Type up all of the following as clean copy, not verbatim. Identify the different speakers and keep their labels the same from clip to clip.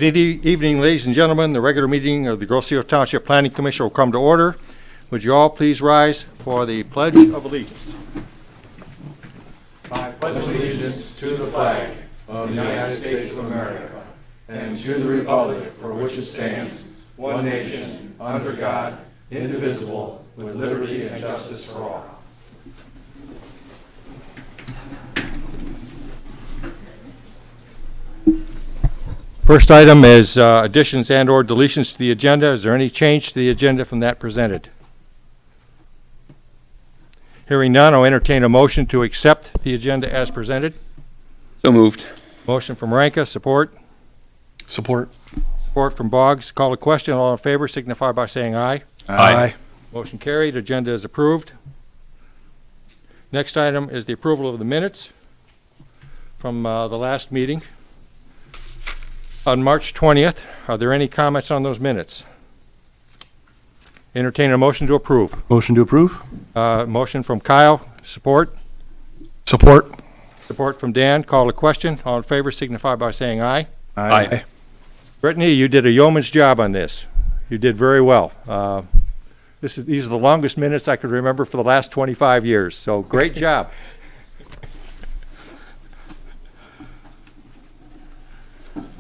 Speaker 1: Good evening, ladies and gentlemen. The regular meeting of the Grosse Ile Township Planning Commission will come to order. Would you all please rise for the Pledge of Allegiance?
Speaker 2: I pledge allegiance to the flag of the United States of America and to the republic for which it stands, one nation, under God, indivisible, with liberty and justice for all.
Speaker 1: First item is additions and or deletions to the agenda. Is there any change to the agenda from that presented? Hearing none, I'll entertain a motion to accept the agenda as presented.
Speaker 3: So moved.
Speaker 1: Motion from Ranka, support.
Speaker 3: Support.
Speaker 1: Support from Boggs. Call a question. All in favor signify by saying aye.
Speaker 3: Aye.
Speaker 1: Motion carried. Agenda is approved. Next item is the approval of the minutes from the last meeting. On March 20th, are there any comments on those minutes? Entertain a motion to approve.
Speaker 4: Motion to approve?
Speaker 1: Motion from Kyle, support.
Speaker 4: Support.
Speaker 1: Support from Dan. Call a question. All in favor signify by saying aye.
Speaker 3: Aye.
Speaker 1: Brittany, you did a yeoman's job on this. You did very well. These are the longest minutes I could remember for the last 25 years, so great job.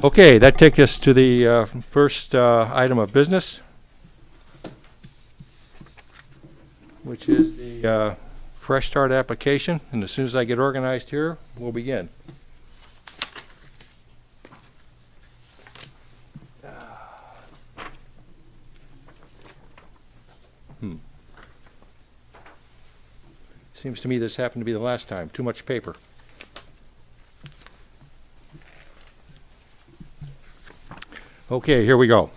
Speaker 1: Okay, that takes us to the first item of business, which is the Fresh Start application. And as soon as I get organized here, we'll begin. Seems to me this happened to be the last time. Too much paper. Okay, here we go.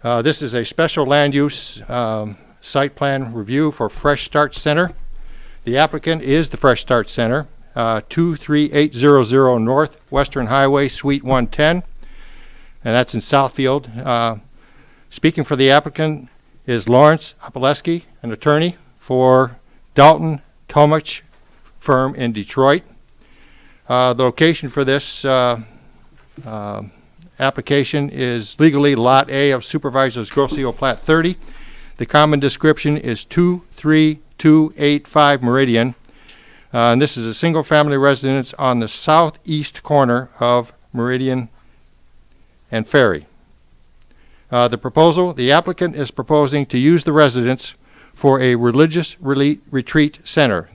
Speaker 1: This is a special land use site plan review for Fresh Start Center. The applicant is the Fresh Start Center, 23800 North Western Highway, Suite 110, and that's in Southfield. Speaking for the applicant is Lawrence Opaleski, an attorney for Dalton Tomich firm in Detroit. The location for this application is legally Lot A of Supervisor's Grosse Ile Plat 30. The common description is 23285 Meridian. And this is a single-family residence on the southeast corner of Meridian and Ferry. The applicant is proposing to use the residence for a religious retreat center.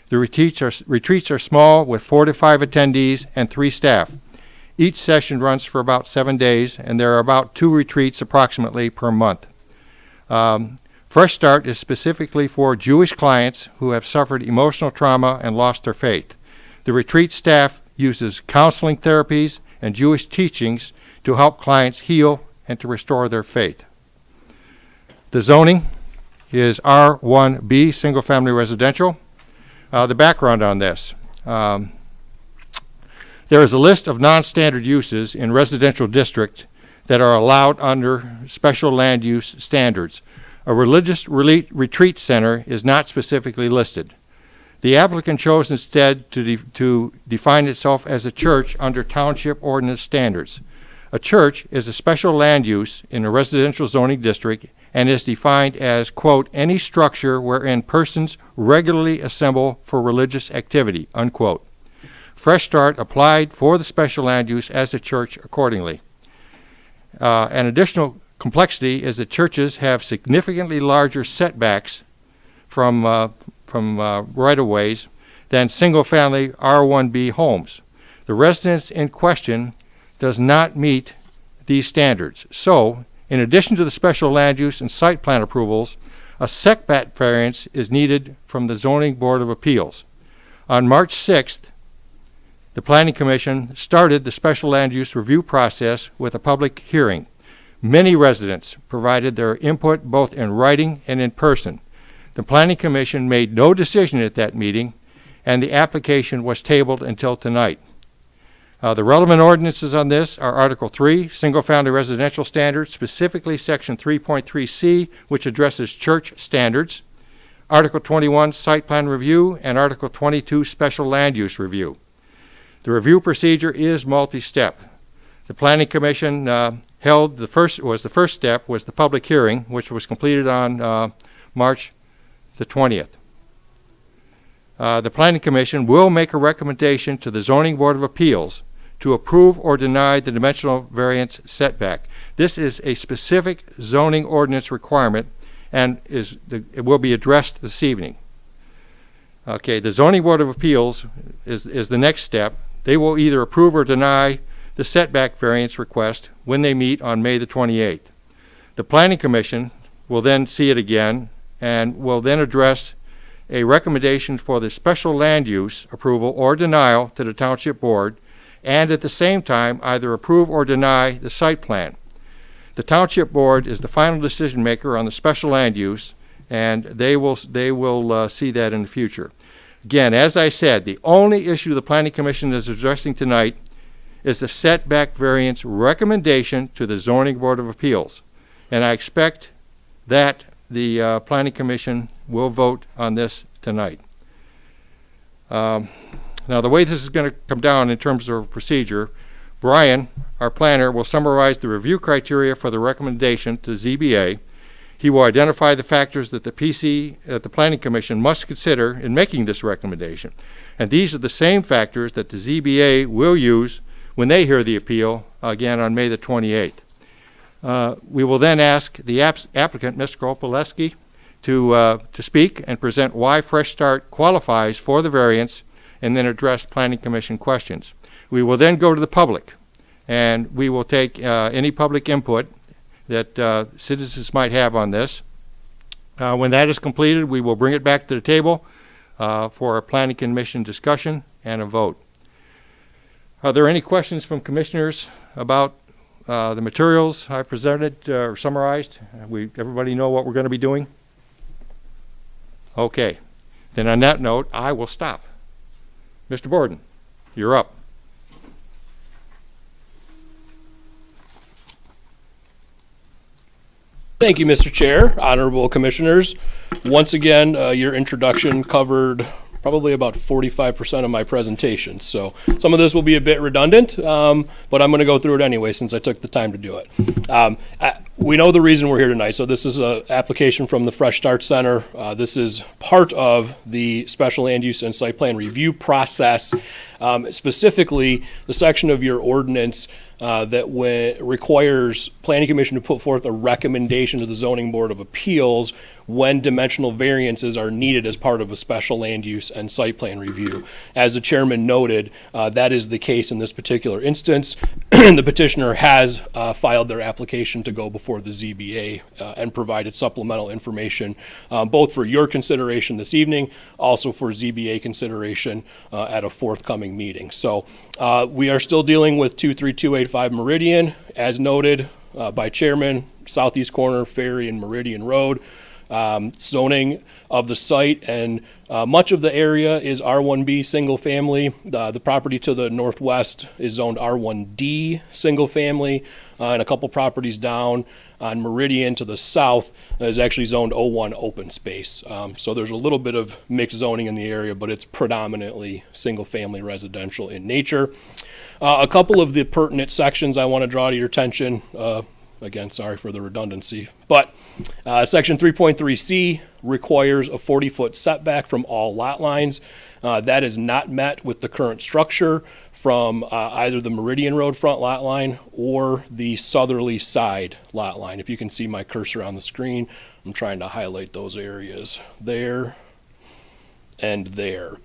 Speaker 1: The retreats are small with 4 to 5 attendees and 3 staff. Each session runs for about 7 days, and there are about 2 retreats approximately per month. Fresh Start is specifically for Jewish clients who have suffered emotional trauma and lost their faith. The retreat staff uses counseling therapies and Jewish teachings to help clients heal and to restore their faith. The zoning is R1B, single-family residential. The background on this. There is a list of non-standard uses in residential district that are allowed under special land use standards. A religious retreat center is not specifically listed. The applicant chose instead to define itself as a church under township ordinance standards. A church is a special land use in a residential zoning district and is defined as, quote, any structure wherein persons regularly assemble for religious activity, unquote. Fresh Start applied for the special land use as a church accordingly. An additional complexity is that churches have significantly larger setbacks from right-of-ways than single-family R1B homes. The residence in question does not meet these standards. So, in addition to the special land use and site plan approvals, a setback variance is needed from the Zoning Board of Appeals. On March 6th, the Planning Commission started the special land use review process with a public hearing. Many residents provided their input both in writing and in person. The Planning Commission made no decision at that meeting, and the application was tabled until tonight. The relevant ordinances on this are Article 3, Single-Family Residential Standards, specifically Section 3.3C, which addresses church standards, Article 21, Site Plan Review, and Article 22, Special Land Use Review. The review procedure is multi-step. The Planning Commission held the first step was the public hearing, which was completed on March the 20th. The Planning Commission will make a recommendation to the Zoning Board of Appeals to approve or deny the dimensional variance setback. This is a specific zoning ordinance requirement and it will be addressed this evening. Okay, the Zoning Board of Appeals is the next step. They will either approve or deny the setback variance request when they meet on May the 28th. The Planning Commission will then see it again and will then address a recommendation for the special land use approval or denial to the Township Board, and at the same time either approve or deny the site plan. The Township Board is the final decision maker on the special land use, and they will see that in the future. Again, as I said, the only issue the Planning Commission is addressing tonight is the setback variance recommendation to the Zoning Board of Appeals, and I expect that the Planning Commission will vote on this tonight. Now, the way this is going to come down in terms of procedure, Brian, our planner, will summarize the review criteria for the recommendation to ZBA. He will identify the factors that the Planning Commission must consider in making this recommendation. And these are the same factors that the ZBA will use when they hear the appeal, again on May the 28th. We will then ask the applicant, Mr. Kopaleski, to speak and present why Fresh Start qualifies for the variance and then address Planning Commission questions. We will then go to the public, and we will take any public input that citizens might have on this. When that is completed, we will bring it back to the table for a Planning Commission discussion and a vote. Are there any questions from commissioners about the materials I presented or summarized? Everybody know what we're going to be doing? Okay. Then on that note, I will stop. Mr. Borden, you're up.
Speaker 5: Thank you, Mr. Chair, honorable commissioners. Once again, your introduction covered probably about 45% of my presentation. So some of this will be a bit redundant, but I'm going to go through it anyway since I took the time to do it. We know the reason we're here tonight. So this is an application from the Fresh Start Center. This is part of the special land use and site plan review process. Specifically, the section of your ordinance that requires Planning Commission to put forth a recommendation to the Zoning Board of Appeals when dimensional variances are needed as part of a special land use and site plan review. As the chairman noted, that is the case in this particular instance. The petitioner has filed their application to go before the ZBA and provided supplemental information both for your consideration this evening, also for ZBA consideration at a forthcoming meeting. So we are still dealing with 23285 Meridian, as noted by chairman, southeast corner, Ferry and Meridian Road. Zoning of the site and much of the area is R1B single family. The property to the northwest is zoned R1D single family, and a couple properties down on Meridian to the south is actually zoned O1 open space. So there's a little bit of mixed zoning in the area, but it's predominantly single family residential in nature. A couple of the pertinent sections I want to draw to your attention. Again, sorry for the redundancy, but section 3.3C requires a 40-foot setback from all lot lines. That is not met with the current structure from either the Meridian Road front lot line or the southerly side lot line. If you can see my cursor on the screen, I'm trying to highlight those areas there and there.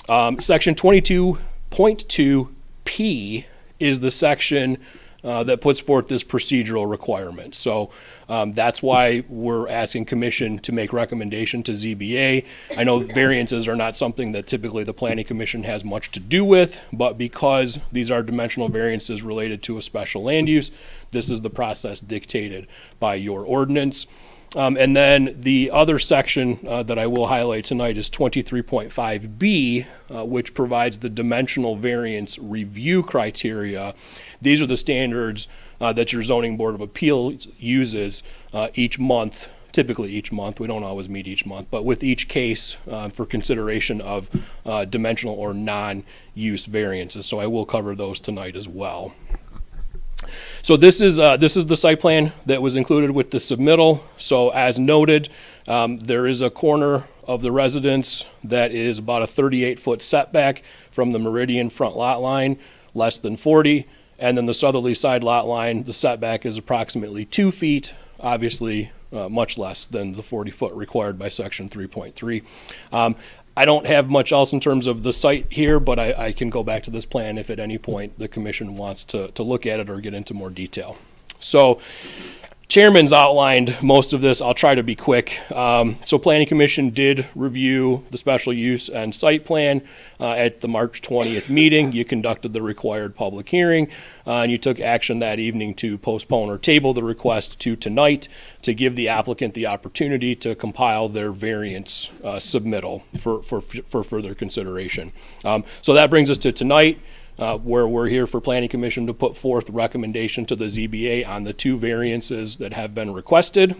Speaker 5: Section 22.2P is the section that puts forth this procedural requirement. So that's why we're asking Commission to make recommendation to ZBA. I know variances are not something that typically the Planning Commission has much to do with, but because these are dimensional variances related to a special land use, this is the process dictated by your ordinance. And then the other section that I will highlight tonight is 23.5B, which provides the dimensional variance review criteria. These are the standards that your Zoning Board of Appeals uses each month, typically each month. We don't always meet each month, but with each case for consideration of dimensional or non-use variances. So I will cover those tonight as well. So this is the site plan that was included with the submittal. So as noted, there is a corner of the residence that is about a 38-foot setback from the meridian front lot line, less than 40. And then the southerly side lot line, the setback is approximately 2 feet, obviously much less than the 40-foot required by section 3.3. I don't have much else in terms of the site here, but I can go back to this plan if at any point the commission wants to look at it or get into more detail. So Chairman's outlined most of this. I'll try to be quick. So Planning Commission did review the special use and site plan at the March 20th meeting. You conducted the required public hearing, and you took action that evening to postpone or table the request to tonight to give the applicant the opportunity to compile their variance submittal for further consideration. So that brings us to tonight. Where we're here for Planning Commission to put forth recommendation to the ZBA on the 2 variances that have been requested.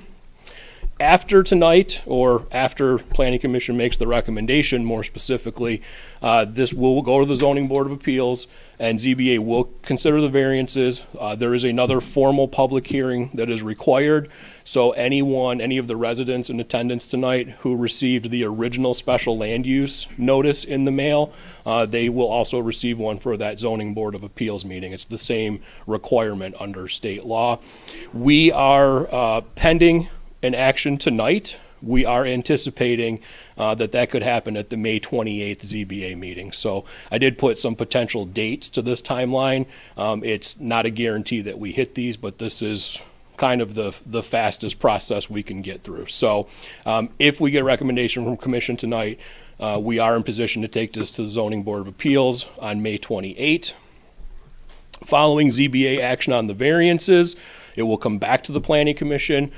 Speaker 5: After tonight, or after Planning Commission makes the recommendation, more specifically, this will go to the Zoning Board of Appeals, and ZBA will consider the variances. There is another formal public hearing that is required. So any of the residents in attendance tonight who received the original special land use notice in the mail, they will also receive one for that Zoning Board of Appeals meeting. It's the same requirement under state law. We are pending an action tonight. We are anticipating that could happen at the May 28th ZBA meeting. So I did put some potential dates to this timeline. It's not a guarantee that we hit these, but this is kind of the fastest process we can get through. So if we get a recommendation from Commission tonight, we are in position to take this to the Zoning Board of Appeals on May 28th. Following ZBA action on the variances, it will come back to the Planning Commission.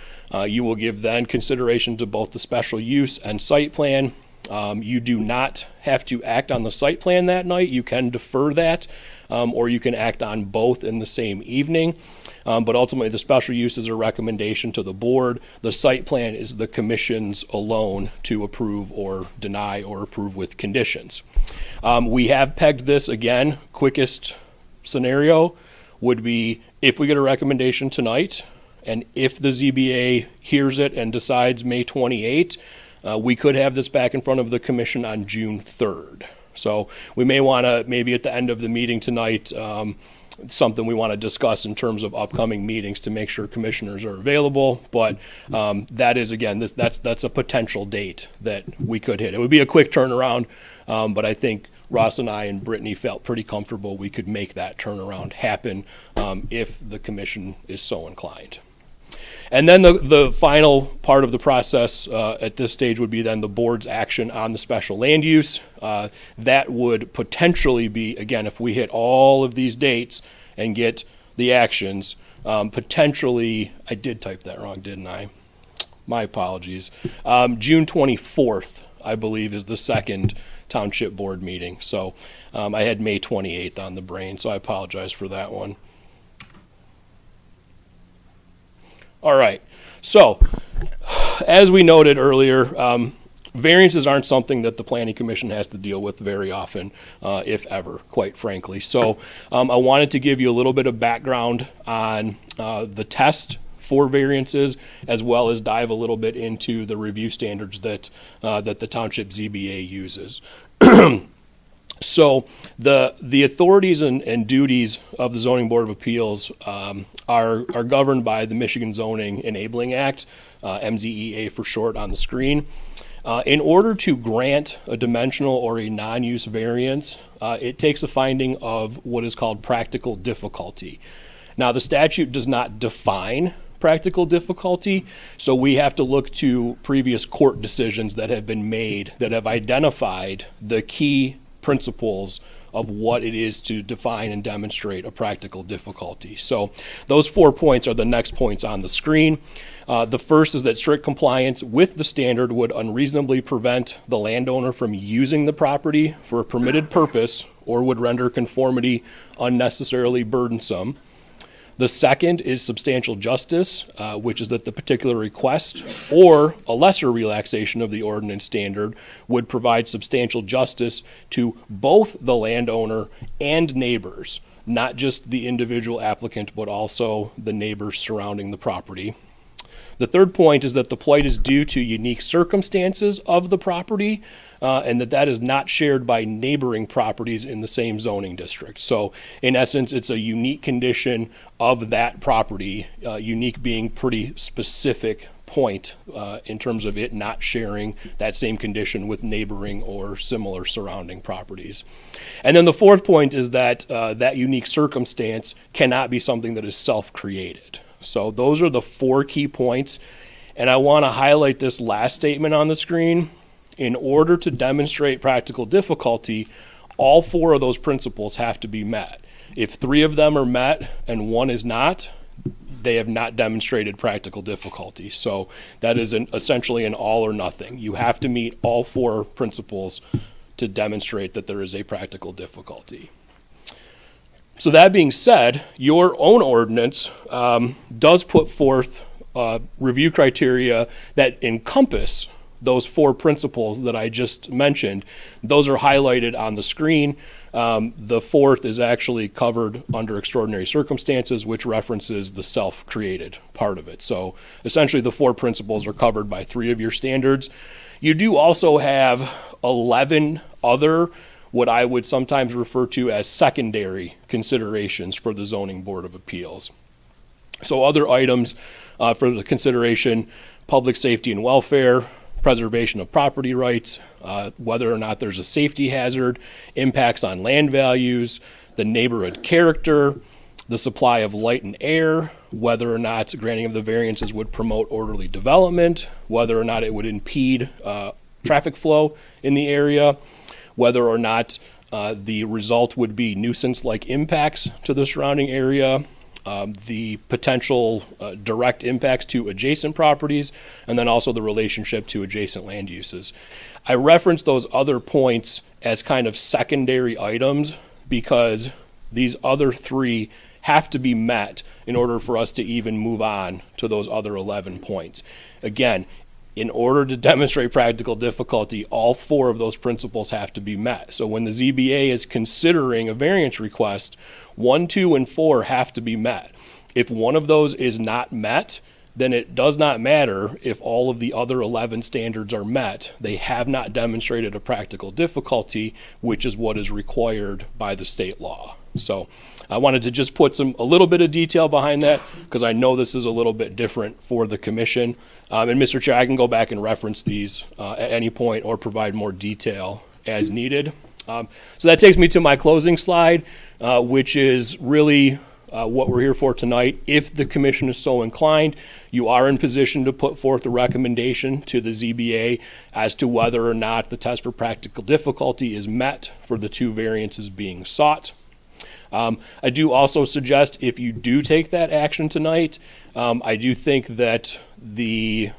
Speaker 5: You will give then consideration to both the special use and site plan. You do not have to act on the site plan that night. You can defer that, or you can act on both in the same evening. But ultimately, the special use is a recommendation to the board. The site plan is the commission's alone to approve or deny or approve with conditions. We have pegged this, again, quickest scenario would be if we get a recommendation tonight, and if the ZBA hears it and decides May 28, we could have this back in front of the commission on June 3rd. So we may want to, maybe at the end of the meeting tonight, something we want to discuss in terms of upcoming meetings to make sure commissioners are available. But that is, again, that's a potential date that we could hit. It would be a quick turnaround, but I think Ross and I and Brittany felt pretty comfortable we could make that turnaround happen if the commission is so inclined. And then the final part of the process at this stage would be then the board's action on the special land use. That would potentially be, again, if we hit all of these dates and get the actions, potentially, I did type that wrong, didn't I? My apologies. June 24th, I believe, is the second township board meeting. So I had May 28th on the brain, so I apologize for that one. All right, so as we noted earlier, variances aren't something that the Planning Commission has to deal with very often, if ever, quite frankly. So I wanted to give you a little bit of background on the test for variances, as well as dive a little bit into the review standards that the Township ZBA uses. So the authorities and duties of the Zoning Board of Appeals are governed by the Michigan Zoning Enabling Act, MZEA for short on the screen. In order to grant a dimensional or a non-use variance, it takes a finding of what is called practical difficulty. Now, the statute does not define practical difficulty, so we have to look to previous court decisions that have been made that have identified the key principles of what it is to define and demonstrate a practical difficulty. So those 4 points are the next points on the screen. The first is that strict compliance with the standard would unreasonably prevent the landowner from using the property for a permitted purpose or would render conformity unnecessarily burdensome. The second is substantial justice, which is that the particular request or a lesser relaxation of the ordinance standard would provide substantial justice to both the landowner and neighbors. not just the individual applicant, but also the neighbors surrounding the property. The third point is that the plight is due to unique circumstances of the property, and that is not shared by neighboring properties in the same zoning district. So in essence, it's a unique condition of that property, unique being pretty specific point in terms of it not sharing that same condition with neighboring or similar surrounding properties. And then the fourth point is that that unique circumstance cannot be something that is self-created. So those are the 4 key points. And I want to highlight this last statement on the screen. In order to demonstrate practical difficulty, all 4 of those principles have to be met. If 3 of them are met and 1 is not, they have not demonstrated practical difficulty. So that is essentially an all or nothing. You have to meet all 4 principles to demonstrate that there is a practical difficulty. So that being said, your own ordinance does put forth review criteria that encompass those 4 principles that I just mentioned. Those are highlighted on the screen. The 4th is actually covered under extraordinary circumstances, which references the self-created part of it. So essentially the 4 principles are covered by 3 of your standards. You do also have 11 other, what I would sometimes refer to as secondary considerations for the Zoning Board of Appeals. So other items for the consideration: public safety and welfare, preservation of property rights, whether or not there's a safety hazard, impacts on land values, the neighborhood character, the supply of light and air, whether or not granting of the variances would promote orderly development, whether or not it would impede traffic flow in the area, whether or not the result would be nuisance-like impacts to the surrounding area, the potential direct impacts to adjacent properties, and then also the relationship to adjacent land uses. I reference those other points as kind of secondary items because these other 3 have to be met in order for us to even move on to those other 11 points. Again, in order to demonstrate practical difficulty, all 4 of those principles have to be met. So when the ZBA is considering a variance request, 1, 2, and 4 have to be met. If one of those is not met, then it does not matter if all of the other 11 standards are met. They have not demonstrated a practical difficulty, which is what is required by the state law. So I wanted to just put a little bit of detail behind that because I know this is a little bit different for the commission. And Mr. Chair, I can go back and reference these at any point or provide more detail as needed. So that takes me to my closing slide, which is really what we're here for tonight. If the commission is so inclined, you are in position to put forth a recommendation to the ZBA as to whether or not the test for practical difficulty is met for the 2 variances being sought. I do also suggest if you do take that action tonight, I do think that the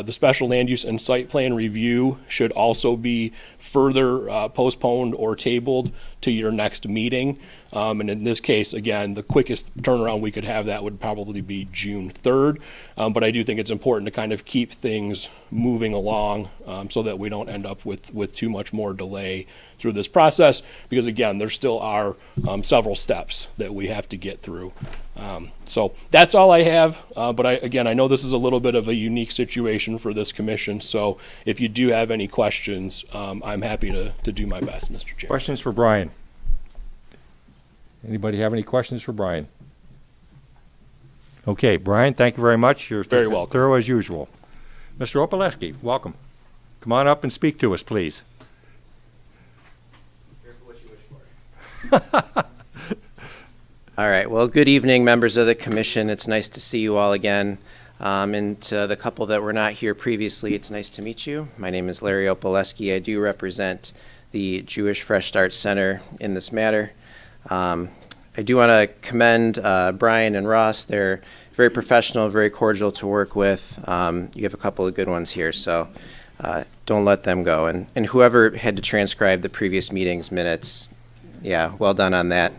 Speaker 5: special land use and site plan review should also be further postponed or tabled to your next meeting. And in this case, again, the quickest turnaround we could have that would probably be June 3rd. But I do think it's important to kind of keep things moving along so that we don't end up with too much more delay through this process. Because again, there still are several steps that we have to get through. So that's all I have. But I know this is a little bit of a unique situation for this commission. So if you do have any questions, I'm happy to do my best, Mr. Chair.
Speaker 1: Questions for Brian? Anybody have any questions for Brian? Okay, Brian, thank you very much. You're
Speaker 5: very welcome.
Speaker 1: Thorough as usual. Mr. Opaleski, welcome. Come on up and speak to us, please.
Speaker 6: Here's what you wish for. All right. Well, good evening, members of the commission. It's nice to see you all again. And to the couple that were not here previously, it's nice to meet you. My name is Larry Opaleski. I do represent the Jewish Fresh Start Center in this matter. I do want to commend Brian and Ross. They're very professional, very cordial to work with. You have a couple of good ones here, so don't let them go. And whoever had to transcribe the previous meeting's minutes, yeah, well done on that.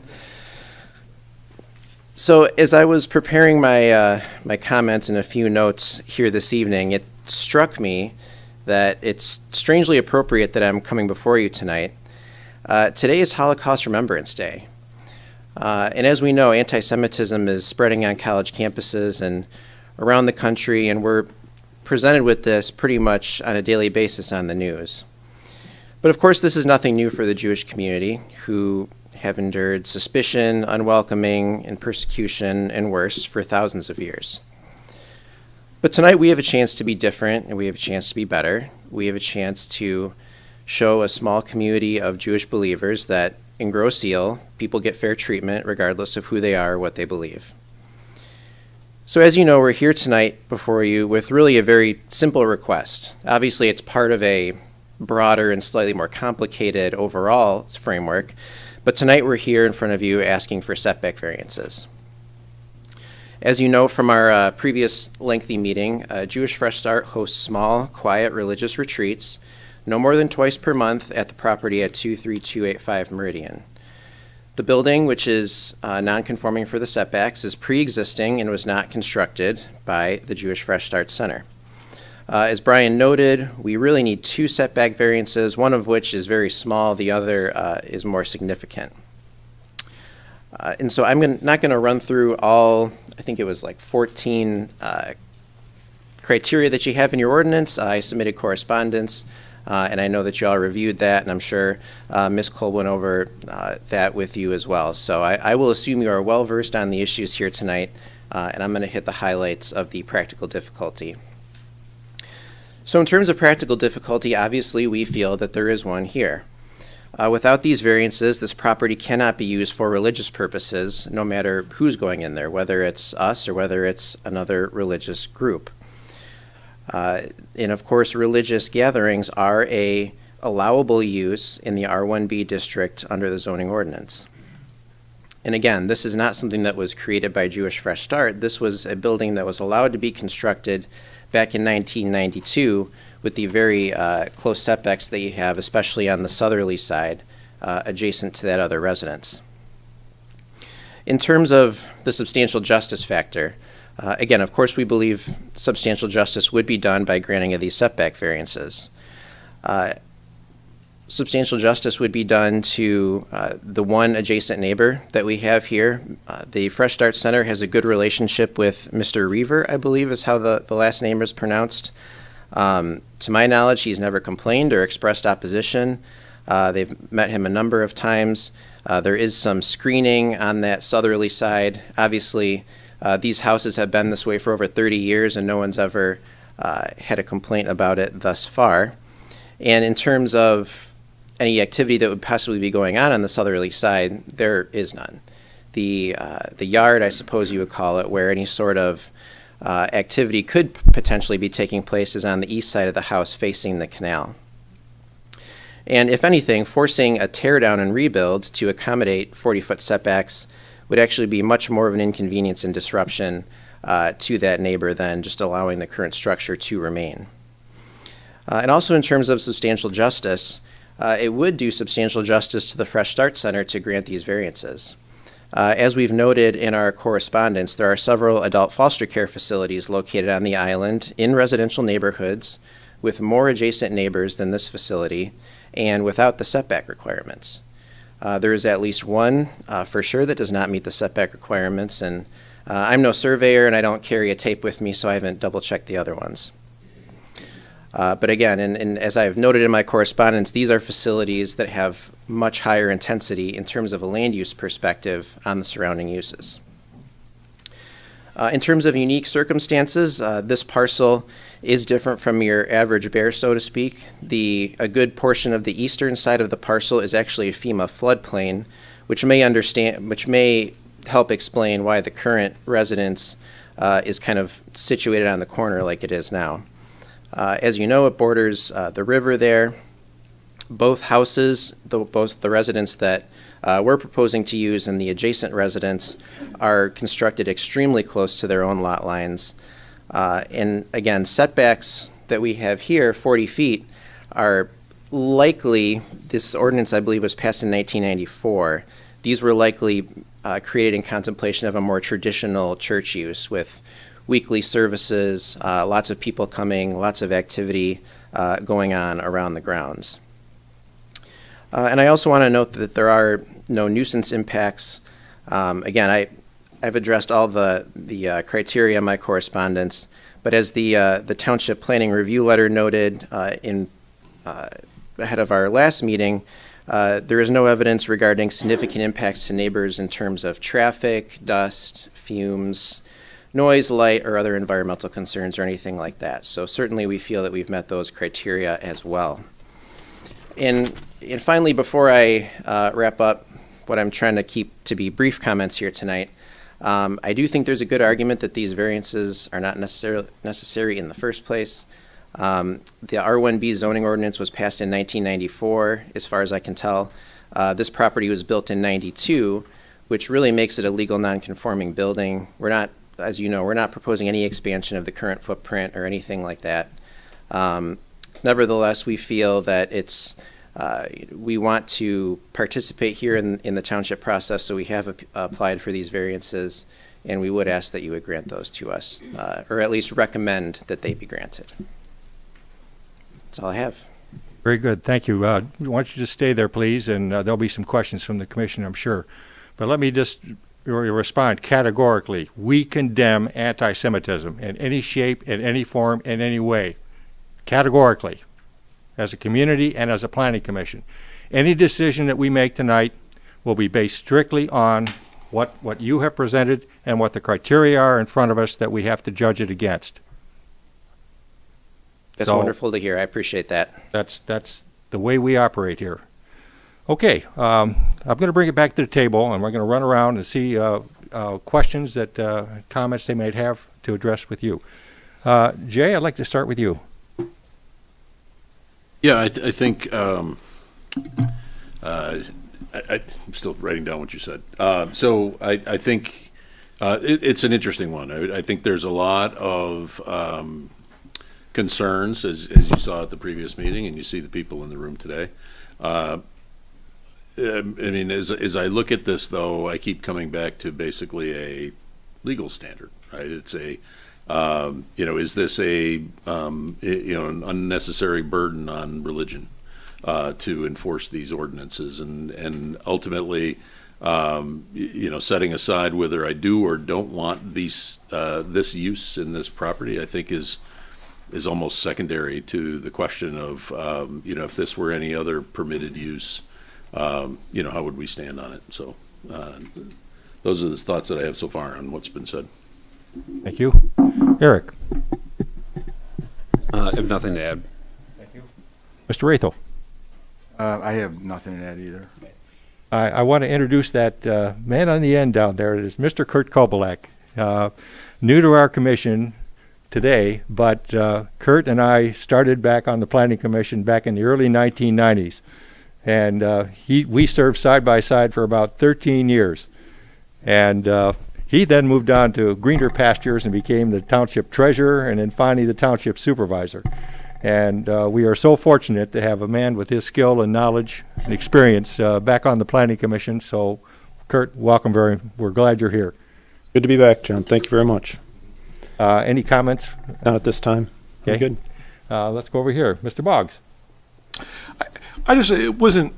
Speaker 6: So as I was preparing my my comments and a few notes here this evening, it struck me that it's strangely appropriate that I'm coming before you tonight. Today is Holocaust Remembrance Day. And as we know, anti-Semitism is spreading on college campuses and around the country, and we're presented with this pretty much on a daily basis on the news. But of course, this is nothing new for the Jewish community, who have endured suspicion, unwelcoming, and persecution, and worse, for thousands of years. But tonight we have a chance to be different, and we have a chance to be better. We have a chance to show a small community of Jewish believers that in Grosse Ile, people get fair treatment regardless of who they are or what they believe. So as you know, we're here tonight before you with really a very simple request. Obviously, it's part of a broader and slightly more complicated overall framework, but tonight we're here in front of you asking for setback variances. As you know from our previous lengthy meeting, Jewish Fresh Start hosts small, quiet religious retreats, no more than twice per month at the property at 23285 Meridian. The building, which is non-conforming for the setbacks, is pre-existing and was not constructed by the Jewish Fresh Start Center. As Brian noted, we really need 2 setback variances, one of which is very small, the other is more significant. And so I'm not going to run through all, I think it was like 14 criteria that you have in your ordinance. I submitted correspondence, and I know that you all reviewed that, and I'm sure Ms. Cole went over that with you as well. So I will assume you are well versed on the issues here tonight, and I'm going to hit the highlights of the practical difficulty. So in terms of practical difficulty, obviously we feel that there is one here. Without these variances, this property cannot be used for religious purposes, no matter who's going in there, whether it's us or whether it's another religious group. And of course, religious gatherings are a allowable use in the R1B district under the zoning ordinance. And again, this is not something that was created by Jewish Fresh Start. This was a building that was allowed to be constructed back in 1992 with the very close setbacks that you have, especially on the southerly side, adjacent to that other residence. In terms of the substantial justice factor, again, of course, we believe substantial justice would be done by granting of these setback variances. Substantial justice would be done to the one adjacent neighbor that we have here. The Fresh Start Center has a good relationship with Mr. Reaver, I believe is how the last name is pronounced. To my knowledge, he's never complained or expressed opposition. They've met him a number of times. There is some screening on that southerly side. Obviously, these houses have been this way for over 30 years, and no one's ever had a complaint about it thus far. And in terms of any activity that would possibly be going on the southerly side, there is none. The yard, I suppose you would call it, where any sort of activity could potentially be taking place is on the east side of the house facing the canal. And if anything, forcing a tear down and rebuild to accommodate 40-foot setbacks would actually be much more of an inconvenience and disruption to that neighbor than just allowing the current structure to remain. And also in terms of substantial justice, it would do substantial justice to the Fresh Start Center to grant these variances. As we've noted in our correspondence, there are several adult foster care facilities located on the island in residential neighborhoods with more adjacent neighbors than this facility and without the setback requirements. There is at least one for sure that does not meet the setback requirements, and I'm no surveyor and I don't carry a tape with me, so I haven't double-checked the other ones. But again, and as I've noted in my correspondence, these are facilities that have much higher intensity in terms of a land use perspective on the surrounding uses. In terms of unique circumstances, this parcel is different from your average bear, so to speak. A good portion of the eastern side of the parcel is actually a FEMA floodplain, which may help explain why the current residence is kind of situated on the corner like it is now. As you know, it borders the river there. Both houses, both the residence that we're proposing to use and the adjacent residence, are constructed extremely close to their own lot lines. And again, setbacks that we have here, 40 feet, are likely, this ordinance I believe was passed in 1994, these were likely created in contemplation of a more traditional church use with weekly services, lots of people coming, lots of activity going on around the grounds. And I also want to note that there are no nuisance impacts Again, I've addressed all the criteria in my correspondence, but as the Township Planning Review Letter noted ahead of our last meeting, there is no evidence regarding significant impacts to neighbors in terms of traffic, dust, fumes, noise, light, or other environmental concerns or anything like that. So certainly we feel that we've met those criteria as well. And finally, before I wrap up what I'm trying to keep to be brief comments here tonight, I do think there's a good argument that these variances are not necessary in the first place. The R1B zoning ordinance was passed in 1994, as far as I can tell. This property was built in 92, which really makes it a legal non-conforming building. We're not, as you know, we're not proposing any expansion of the current footprint or anything like that. Nevertheless, we feel that we want to participate here in the township process, so we have applied for these variances, and we would ask that you would grant those to us, or at least recommend that they be granted. That's all I have.
Speaker 1: Very good, thank you. Why don't you just stay there, please, and there'll be some questions from the commission, I'm sure. But let me just respond categorically. We condemn anti-Semitism in any shape, in any form, in any way, categorically, as a community and as a planning commission. Any decision that we make tonight will be based strictly on what you have presented and what the criteria are in front of us that we have to judge it against.
Speaker 6: That's wonderful to hear. I appreciate that.
Speaker 1: That's the way we operate here. Okay, I'm going to bring it back to the table, and we're going to run around and see questions comments they might have to address with you. Jay, I'd like to start with you.
Speaker 7: Yeah, I think I'm still writing down what you said. So I think it's an interesting one. I think there's a lot of concerns, as you saw at the previous meeting, and you see the people in the room today. I mean, as I look at this, though, I keep coming back to basically a legal standard, right? It's a is this an unnecessary burden on religion to enforce these ordinances, and ultimately, setting aside whether I do or don't want this use in this property, I think is almost secondary to the question of if this were any other permitted use, how would we stand on it? So those are the thoughts that I have so far on what's been said.
Speaker 1: Thank you. Eric.
Speaker 3: I have nothing to add.
Speaker 1: Thank you. Mr. Rathel.
Speaker 4: I have nothing to add either.
Speaker 1: I want to introduce that man on the end down there. It is Mr. Kurt Kobolek, new to our commission today, but Kurt and I started back on the Planning Commission back in the early 1990s, and we served side by side for about 13 years, and he then moved on to greener pastures and became the township treasurer and then finally the township supervisor. And we are so fortunate to have a man with his skill and knowledge and experience back on the Planning Commission. So, Kurt, welcome. We're glad you're here.
Speaker 8: Good to be back, John. Thank you very much.
Speaker 1: Any comments?
Speaker 8: Not at this time.
Speaker 1: Okay.
Speaker 8: Good.
Speaker 1: Let's go over here. Mr. Boggs.
Speaker 4: It wasn't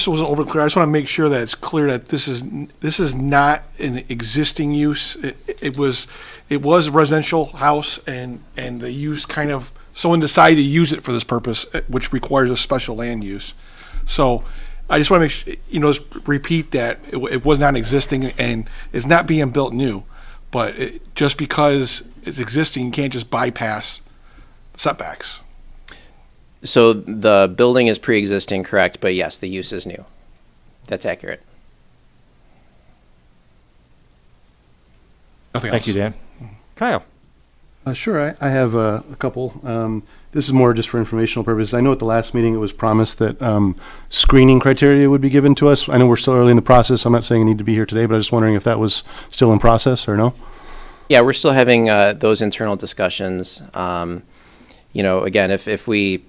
Speaker 4: over clear. I just want to make sure that it's clear that this is not an existing use. It was a residential house, and the use kind of, someone decided to use it for this purpose, which requires a special land use. So I just want to make sure, just repeat that it was not existing and it's not being built new. But just because it's existing, you can't just bypass setbacks.
Speaker 6: So the building is pre-existing, correct? But yes, the use is new. That's accurate.
Speaker 4: Nothing
Speaker 1: Thank
Speaker 4: else.
Speaker 1: you, Dan. Kyle.
Speaker 9: Sure, I have a couple. This is more just for informational purposes. I know at the last meeting it was promised that screening criteria would be given to us. I know we're still early in the process. I'm not saying I need to be here today, but I was just wondering if that was still in process or no?
Speaker 6: Yeah, we're still having those internal discussions. Again, if we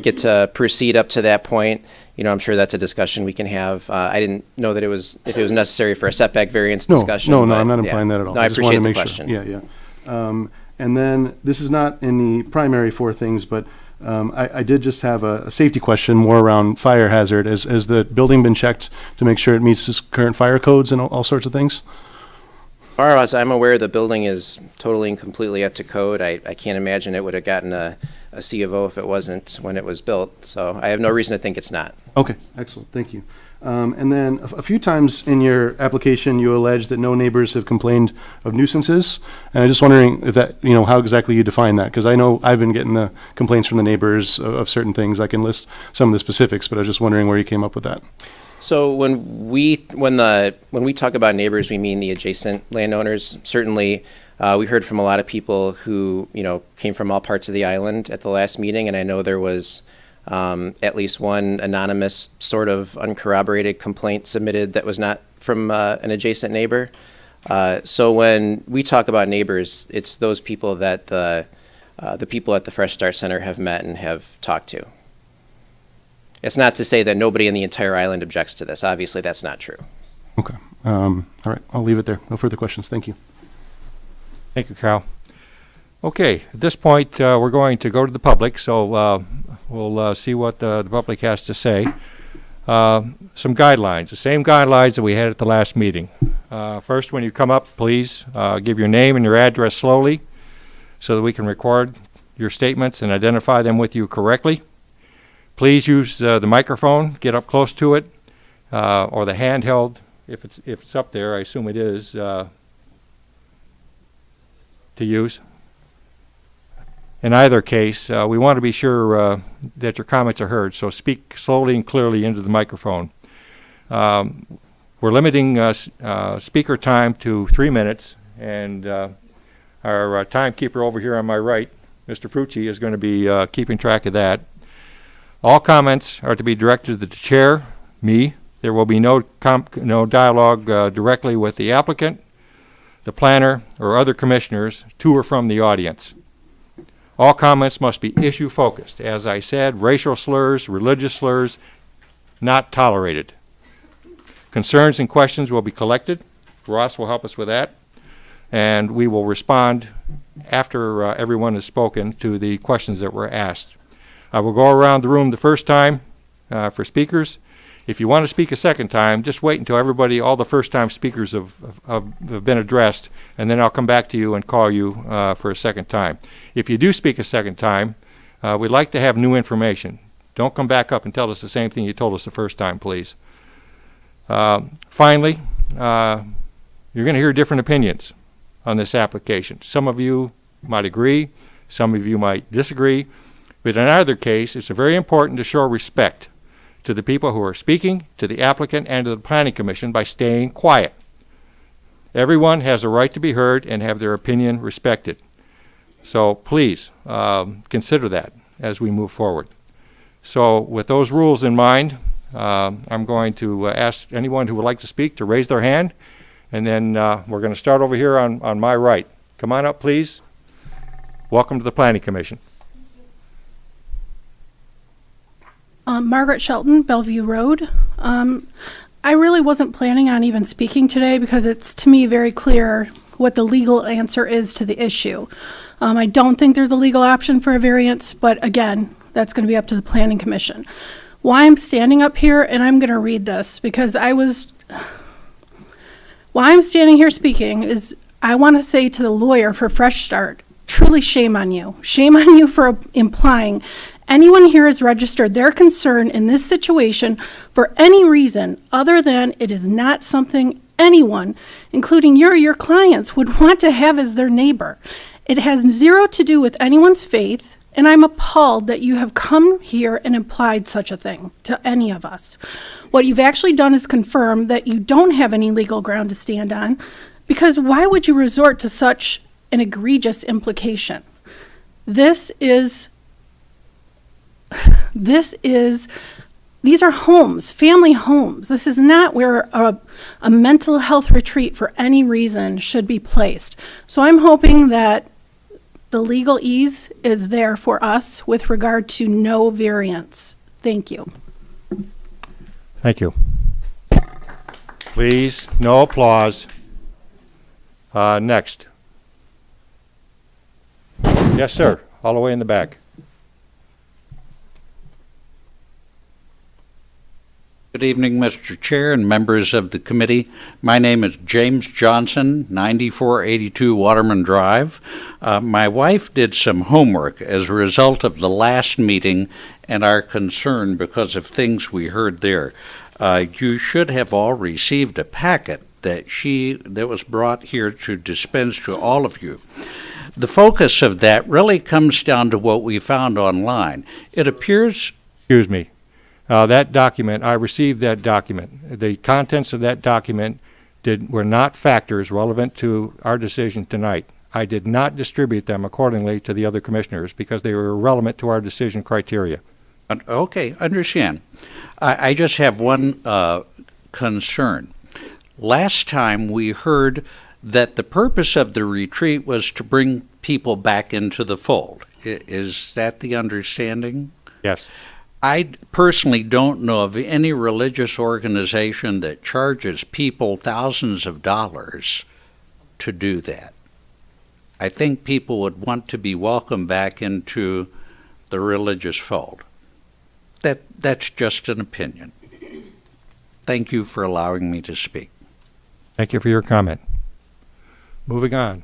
Speaker 6: get to proceed up to that point, I'm sure that's a discussion we can have. I didn't know that if it was necessary for a setback variance discussion.
Speaker 9: No,
Speaker 6: but,
Speaker 9: I'm not implying that at all.
Speaker 6: No, I
Speaker 9: just wanted
Speaker 6: appreciate
Speaker 9: to
Speaker 6: the
Speaker 9: make
Speaker 6: question.
Speaker 9: sure. Yeah. And then this is not in the primary four things, but I did just have a safety question more around fire hazard. Has the building been checked to make sure it meets its current fire codes and all sorts of things?
Speaker 6: As far as I'm aware, the building is totally and completely up to code. I can't imagine it would have gotten a C of O if it wasn't when it was built, so I have no reason to think it's not.
Speaker 9: Okay, excellent, thank you. And then a few times in your application, you allege that no neighbors have complained of nuisances. And I'm just wondering if that, how exactly you define that? Because I know I've been getting the complaints from the neighbors of certain things. I can list some of the specifics, but I was just wondering where you came up with that.
Speaker 6: So when we talk about neighbors, we mean the adjacent landowners. Certainly, we heard from a lot of people who came from all parts of the island at the last meeting, and I know there was at least one anonymous, sort of uncorroborated complaint submitted that was not from an adjacent neighbor. So when we talk about neighbors, it's those people that the people at the Fresh Start Center have met and have talked to. It's not to say that nobody in the entire island objects to this. Obviously, that's not true.
Speaker 9: Okay, all right, I'll leave it there. No further questions, thank you.
Speaker 1: Thank you, Carl. Okay, at this point, we're going to go to the public, so we'll see what the public has to say. Some guidelines, the same guidelines that we had at the last meeting. First, when you come up, please give your name and your address slowly so that we can record your statements and identify them with you correctly. Please use the microphone, get up close to it, or the handheld, if it's up there, I assume it is, to use. In either case, we want to be sure that your comments are heard, so speak slowly and clearly into the microphone. We're limiting speaker time to 3 minutes, and our timekeeper over here on my right, Mr. Frucci, is going to be keeping track of that. All comments are to be directed to the chair, me. There will be no dialogue directly with the applicant, the planner, or other commissioners to or from the audience. All comments must be issue-focused. As I said, racial slurs, religious slurs, not tolerated. Concerns and questions will be collected. Ross will help us with that. And we will respond after everyone has spoken to the questions that were asked. I will go around the room the first time for speakers. If you want to speak a second time, just wait until all the first-time speakers have been addressed, and then I'll come back to you and call you for a second time. If you do speak a second time, we'd like to have new information. Don't come back up and tell us the same thing you told us the first time, please. Finally, you're going to hear different opinions on this application. Some of you might agree, some of you might disagree, but in either case, it's very important to show respect to the people who are speaking, to the applicant, and to the Planning Commission by staying quiet. Everyone has a right to be heard and have their opinion respected. So please consider that as we move forward. So with those rules in mind, I'm going to ask anyone who would like to speak to raise their hand, and then we're going to start over here on my right. Come on up, please. Welcome to the Planning Commission.
Speaker 10: Margaret Shelton, Bellevue Road. I really wasn't planning on even speaking today because it's, to me, very clear what the legal answer is to the issue. I don't think there's a legal option for a variance, but again, that's going to be up to the Planning Commission. Why I'm standing up here, and I'm going to read this because why I'm standing here speaking is I want to say to the lawyer for Fresh Start, truly shame on you. Shame on you for implying anyone here has registered their concern in this situation for any reason other than it is not something anyone, including your clients, would want to have as their neighbor. It has zero to do with anyone's faith, and I'm appalled that you have come here and implied such a thing to any of us. What you've actually done is confirm that you don't have any legal ground to stand on, because why would you resort to such an egregious implication? These are homes, family homes. This is not where a mental health retreat for any reason should be placed. So I'm hoping that the legal ease is there for us with regard to no variance. Thank you.
Speaker 1: Thank you. Please, no applause. Next. Yes, sir. All the way in the back.
Speaker 11: Good evening, Mr. Chair and members of the committee. My name is James Johnson, 9482 Waterman Drive. My wife did some homework as a result of the last meeting and our concern because of things we heard there. You should have all received a packet that was brought here to dispense to all of you. The focus of that really comes down to what we found online. It appears...
Speaker 1: Excuse me. That document, I received that document. The contents of that document were not factors relevant to our decision tonight. I did not distribute them accordingly to the other commissioners because they were irrelevant to our decision criteria.
Speaker 11: Okay, understand. I just have one concern. Last time we heard that the purpose of the retreat was to bring people back into the fold. Is that the understanding?
Speaker 1: Yes.
Speaker 11: I personally don't know of any religious organization that charges people thousands of dollars to do that. I think people would want to be welcomed back into the religious fold. That's just an opinion. Thank you for allowing me to speak.
Speaker 1: Thank you for your comment. Moving on.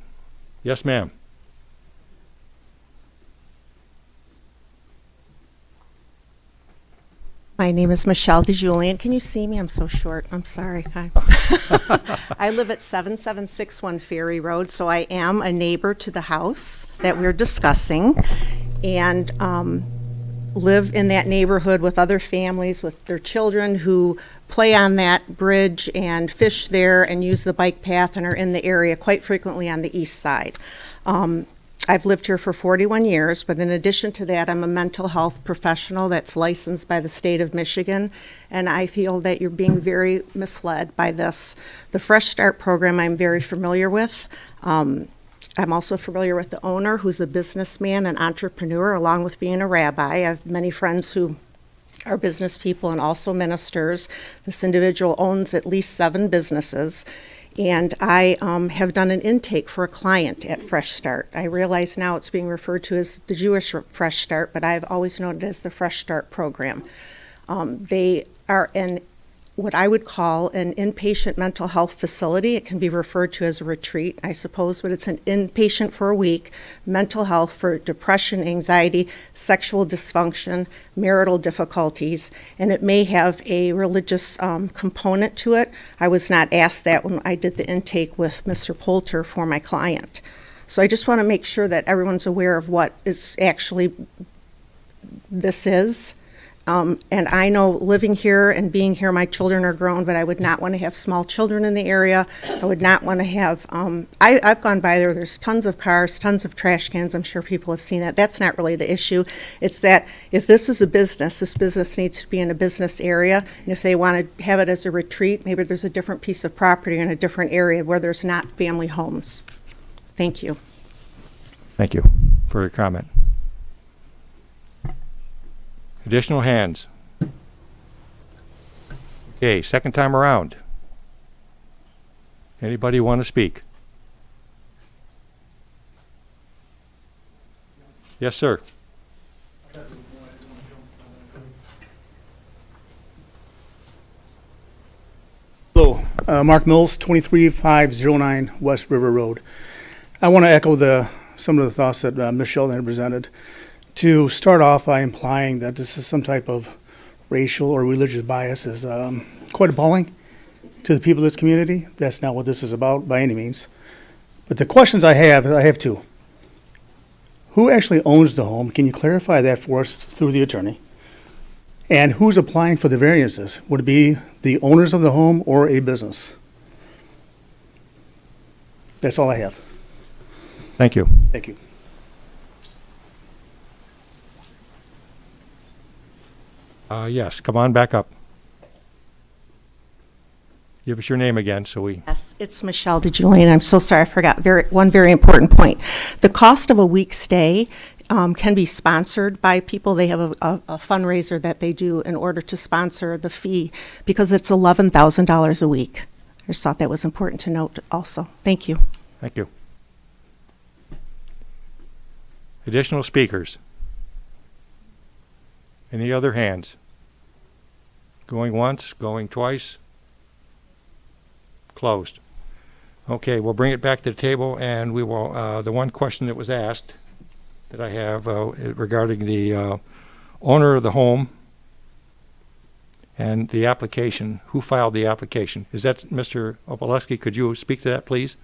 Speaker 1: Yes, ma'am.
Speaker 12: My name is Michelle DeJulian. Can you see me? I'm so short. I'm sorry. Hi. I live at 7761 Ferry Road, so I am a neighbor to the house that we're discussing, and live in that neighborhood with other families with their children who play on that bridge and fish there and use the bike path and are in the area quite frequently on the east side. I've lived here for 41 years, but in addition to that, I'm a mental health professional that's licensed by the state of Michigan, and I feel that you're being very misled by this. The Fresh Start program I'm very familiar with. I'm also familiar with the owner, who's a businessman and entrepreneur, along with being a rabbi. I have many friends who are business people and also ministers. This individual owns at least 7 businesses. And I have done an intake for a client at Fresh Start. I realize now it's being referred to as the Jewish Fresh Start, but I've always known it as the Fresh Start program. They are in what I would call an inpatient mental health facility. It can be referred to as a retreat, I suppose, but it's an inpatient for a week, mental health for depression, anxiety, sexual dysfunction, marital difficulties, and it may have a religious component to it. I was not asked that when I did the intake with Mr. Poulter for my client. So I just want to make sure that everyone's aware of what is actually this is. And I know living here and being here, my children are grown, but I would not want to have small children in the area. I would not want to have, I've gone by there, there's tons of cars, tons of trash cans. I'm sure people have seen that. That's not really the issue. It's that if this is a business, this business needs to be in a business area. And if they want to have it as a retreat, maybe there's a different piece of property in a different area where there's not family homes. Thank you.
Speaker 1: Thank you for your comment. Additional hands? Okay, second time around. Anybody want to speak? Yes, sir.
Speaker 13: Hello, Mark Mills, 23509 West River Road. I want to echo some of the thoughts that Ms. Sheldon had presented. To start off by implying that this is some type of racial or religious bias is quite appalling to the people of this community. That's not what this is about by any means. But the questions I have 2. Who actually owns the home? Can you clarify that for us through the attorney? And who's applying for the variances? Would it be the owners of the home or a business? That's all I have.
Speaker 1: Thank you.
Speaker 13: Thank you.
Speaker 1: Yes, come on back up. Give us your name again so we...
Speaker 12: Yes, it's Michelle DeJulian. I'm so sorry, I forgot one very important point. The cost of a week's stay can be sponsored by people. They have a fundraiser that they do in order to sponsor the fee because it's $11,000 a week. I just thought that was important to note also. Thank you.
Speaker 1: Thank you. Additional speakers? Any other hands? Going once, going twice? Closed. Okay, we'll bring it back to the table, and we will, the one question that was asked that I have regarding the owner of the home and the application, who filed the application? Is that Mr. Opaleski? Could you speak to that, please?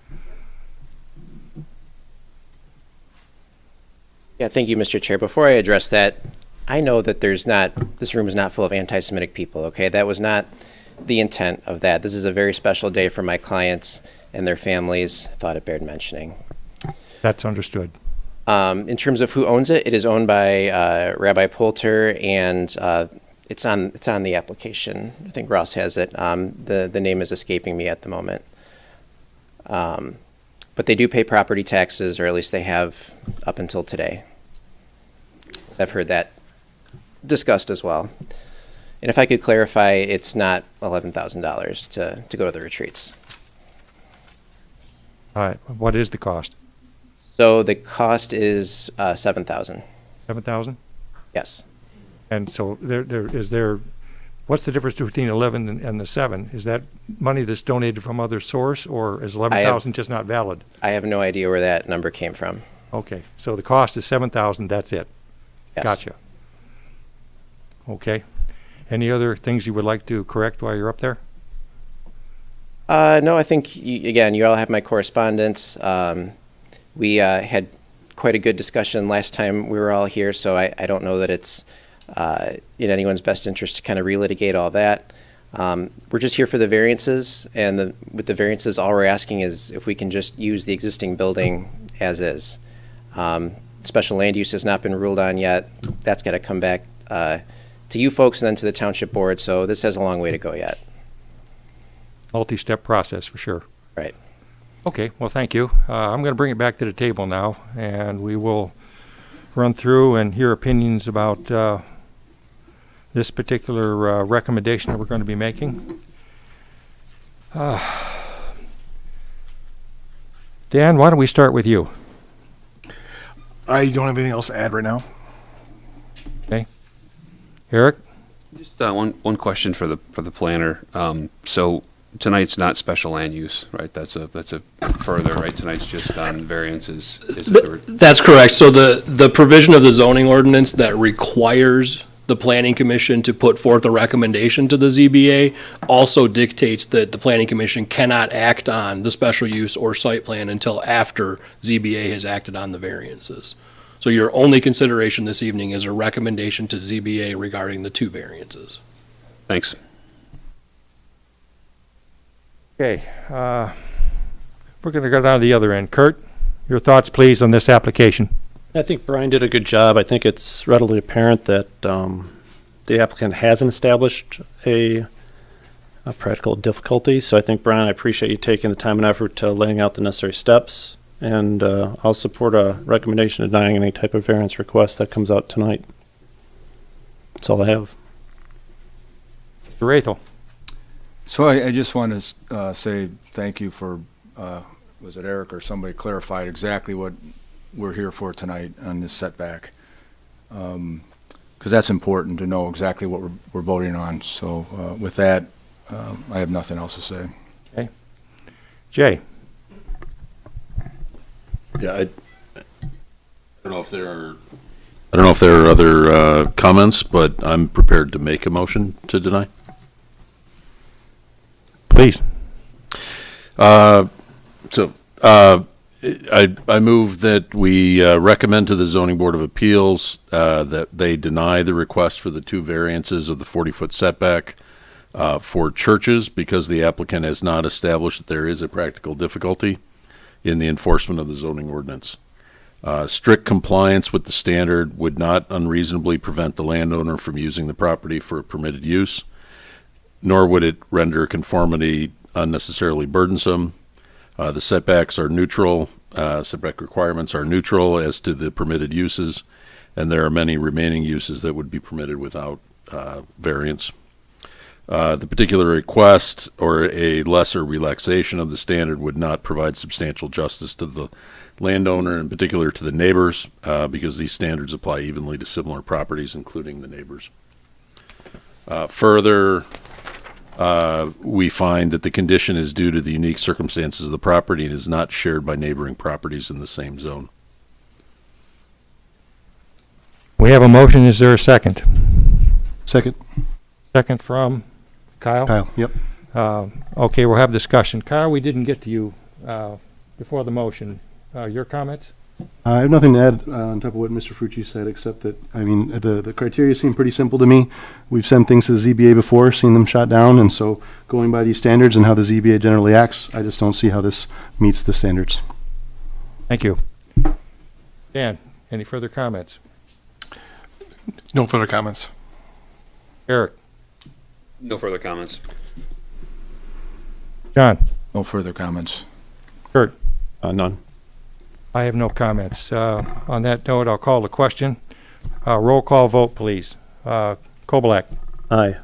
Speaker 6: Yeah, thank you, Mr. Chair. Before I address that, I know that this room is not full of anti-Semitic people, okay? That was not the intent of that. This is a very special day for my clients and their families. I thought it bared mentioning.
Speaker 1: That's understood.
Speaker 6: In terms of who owns it, it is owned by Rabbi Poulter, and it's on the application. I think Ross has it. The name is escaping me at the moment. But they do pay property taxes, or at least they have up until today. I've heard that discussed as well. And if I could clarify, it's not $11,000 to go to the retreats.
Speaker 1: All right, what is the cost?
Speaker 6: So the cost is $7,000.
Speaker 1: 7,000?
Speaker 6: Yes.
Speaker 1: And so what's the difference between 11 and the 7? Is that money that's donated from other source, or is 11,000 just not valid?
Speaker 6: I have no idea where that number came from.
Speaker 1: Okay, so the cost is 7,000, that's it?
Speaker 6: Yes.
Speaker 1: Gotcha. Okay. Any other things you would like to correct while you're up there?
Speaker 6: No, I think, again, you all have my correspondence. We had quite a good discussion last time we were all here, so I don't know that it's in anyone's best interest to kind of relitigate all that. We're just here for the variances, and with the variances, all we're asking is if we can just use the existing building as is. Special land use has not been ruled on yet. That's got to come back to you folks and then to the township board, so this has a long way to go yet.
Speaker 1: Multi-step process for sure.
Speaker 6: Right.
Speaker 1: Okay, well, thank you. I'm going to bring it back to the table now, and we will run through and hear opinions about this particular recommendation that we're going to be making. Dan, why don't we start with you?
Speaker 4: I don't have anything else to add right now.
Speaker 1: Okay. Eric?
Speaker 3: Just one question for the planner. So tonight's not special land use, right? That's a further, right? Tonight's just on variances.
Speaker 5: That's correct. So the provision of the zoning ordinance that requires the planning commission to put forth a recommendation to the ZBA also dictates that the planning commission cannot act on the special use or site plan until after ZBA has acted on the variances. So your only consideration this evening is a recommendation to ZBA regarding the 2 variances.
Speaker 3: Thanks.
Speaker 1: Okay. We're going to go down to the other end. Kurt, your thoughts, please, on this application.
Speaker 8: I think Brian did a good job. I think it's readily apparent that the applicant hasn't established a practical difficulty. So I think, Brian, I appreciate you taking the time and effort to laying out the necessary steps. And I'll support a recommendation denying any type of variance request that comes out tonight. That's all I have.
Speaker 1: Rachel.
Speaker 2: So I just want to say thank you for, was it Eric or somebody clarified exactly what we're here for tonight on this setback. Because that's important to know exactly what we're voting on. So with that, I have nothing else to say.
Speaker 1: Okay. Jay.
Speaker 7: Yeah, I don't know if there are other comments, but I'm prepared to make a motion to deny.
Speaker 1: Please.
Speaker 7: I move that we recommend to the Zoning Board of Appeals that they deny the request for the 2 variances of the 40-foot setback for churches because the applicant has not established that there is a practical difficulty in the enforcement of the zoning ordinance. Strict compliance with the standard would not unreasonably prevent the landowner from using the property for a permitted use, nor would it render conformity unnecessarily burdensome. The setbacks are neutral, setback requirements are neutral as to the permitted uses, and there are many remaining uses that would be permitted without variance. The particular request or a lesser relaxation of the standard would not provide substantial justice to the landowner, in particular to the neighbors, because these standards apply evenly to similar properties, including the neighbors. Further, we find that the condition is due to the unique circumstances of the property and is not shared by neighboring properties in the same zone.
Speaker 1: We have a motion. Is there a second?
Speaker 9: Second.
Speaker 1: Second from Kyle?
Speaker 9: Kyle, yep.
Speaker 1: Okay, we'll have discussion. Kyle, we didn't get to you before the motion. Your comments?
Speaker 9: I have nothing to add on top of what Mr. Frucci said, except that, I mean, the criteria seem pretty simple to me. We've sent things to the ZBA before, seen them shot down, and so going by these standards and how the ZBA generally acts, I just don't see how this meets the standards.
Speaker 1: Thank you. Dan, any further comments?
Speaker 4: No further comments.
Speaker 1: Eric?
Speaker 3: No further comments.
Speaker 1: John?
Speaker 2: No further comments.
Speaker 1: Kurt?
Speaker 8: None.
Speaker 1: I have no comments. On that note, I'll call the question. Roll call vote, please. Kobolak?
Speaker 8: Aye.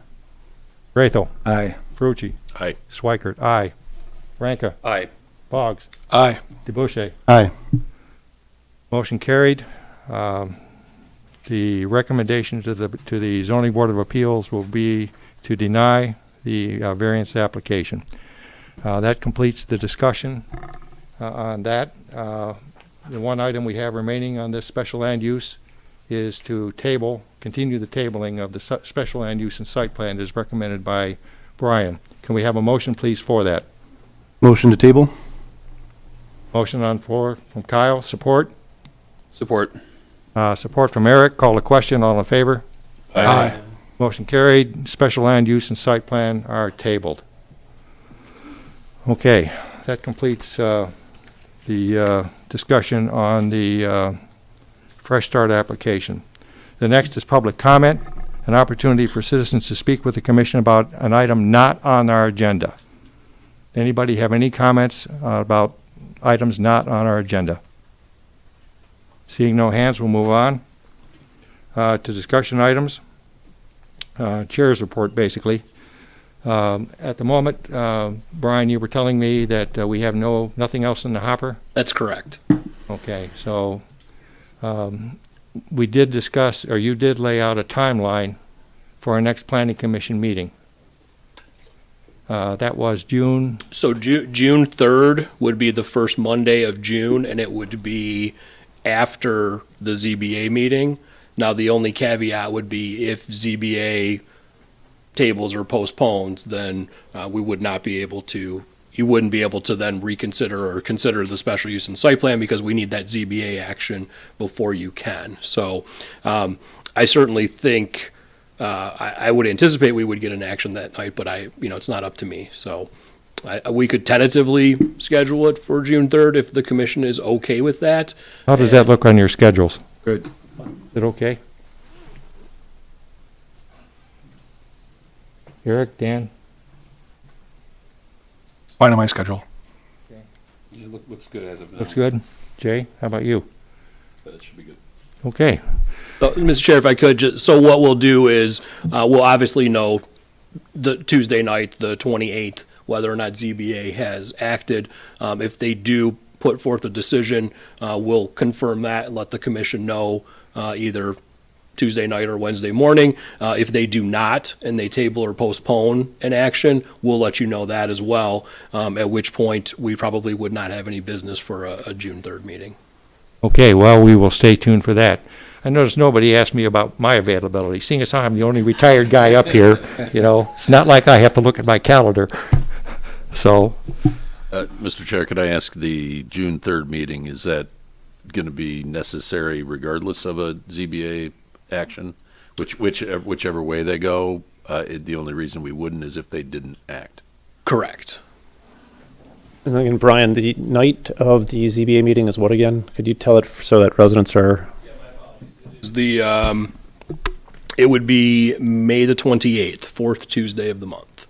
Speaker 1: Grathel?
Speaker 2: Aye.
Speaker 1: Frucci?
Speaker 7: Aye.
Speaker 1: Swikert? Aye. Ranka?
Speaker 3: Aye.
Speaker 1: Boggs?
Speaker 4: Aye.
Speaker 1: DeBouche?
Speaker 9: Aye.
Speaker 1: Motion carried. The recommendation to the Zoning Board of Appeals will be to deny the variance application. That completes the discussion on that. The one item we have remaining on this special land use is to continue the tabling of the special land use and site plan as recommended by Brian. Can we have a motion, please, for that?
Speaker 9: Motion to table?
Speaker 1: Motion on floor from Kyle. Support?
Speaker 3: Support.
Speaker 1: Support from Eric. Call the question. All in favor?
Speaker 4: Aye.
Speaker 1: Motion carried. Special land use and site plan are tabled. Okay, that completes the discussion on the Fresh Start application. The next is public comment, an opportunity for citizens to speak with the commission about an item not on our agenda. Anybody have any comments about items not on our agenda? Seeing no hands, we'll move on to discussion items. Chair's report, basically. At the moment, Brian, you were telling me that we have nothing else in the hopper?
Speaker 5: That's correct.
Speaker 1: Okay, so we did discuss, or you did lay out a timeline for our next planning commission meeting. That was June.
Speaker 5: So June 3rd would be the first Monday of June, and it would be after the ZBA meeting. Now, the only caveat would be if ZBA tables are postponed, then we would not be able to, you wouldn't be able to then reconsider or consider the special use and site plan because we need that ZBA action before you can. So I certainly think, I would anticipate we would get an action that night, but it's not up to me. So we could tentatively schedule it for June 3rd if the commission is okay with that.
Speaker 1: How does that look on your schedules?
Speaker 2: Good.
Speaker 1: Is it okay? Eric, Dan?
Speaker 4: Fine on my schedule.
Speaker 3: It looks good as of now.
Speaker 1: Looks good. Jay, how about you?
Speaker 7: That should be good.
Speaker 1: Okay.
Speaker 5: So, Mr. Chair, if I could, so what we'll do is, we'll obviously know the Tuesday night, the 28th, whether or not ZBA has acted. If they do put forth a decision, we'll confirm that and let the commission know either Tuesday night or Wednesday morning. If they do not, and they table or postpone an action, we'll let you know that as well, at which point we probably would not have any business for a June 3rd meeting.
Speaker 1: Okay, well, we will stay tuned for that. I noticed nobody asked me about my availability. Seeing as how I'm the only retired guy up here, it's not like I have to look at my calendar. So,
Speaker 7: Mr. Chair, could I ask the June 3rd meeting, is that going to be necessary regardless of a ZBA action? Whichever way they go, the only reason we wouldn't is if they didn't act.
Speaker 5: Correct.
Speaker 8: And again, Brian, the night of the ZBA meeting is what again? Could you tell it so that residents are...
Speaker 5: It would be May the 28th, fourth Tuesday of the month.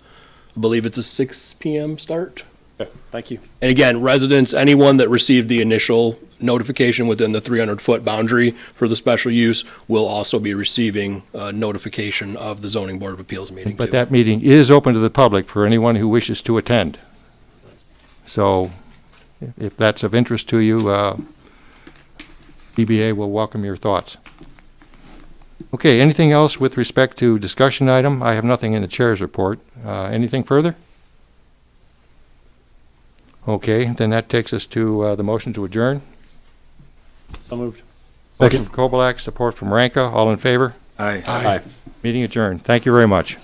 Speaker 5: I believe it's a 6 p.m. start.
Speaker 8: Okay, thank you.
Speaker 5: And again, residents, anyone that received the initial notification within the 300-foot boundary for the special use will also be receiving notification of the Zoning Board of Appeals meeting.
Speaker 1: but that meeting is open to the public for anyone who wishes to attend. So, if that's of interest to you, ZBA will welcome your thoughts. Okay, anything else with respect to discussion item? I have nothing in the chair's report. Anything further? Okay, then that takes us to the motion to adjourn.
Speaker 8: So moved.
Speaker 1: Motion from Kovalak, support from Ranka. All in favor?
Speaker 2: Aye.
Speaker 8: Aye.
Speaker 1: Meeting adjourned. Thank you very much.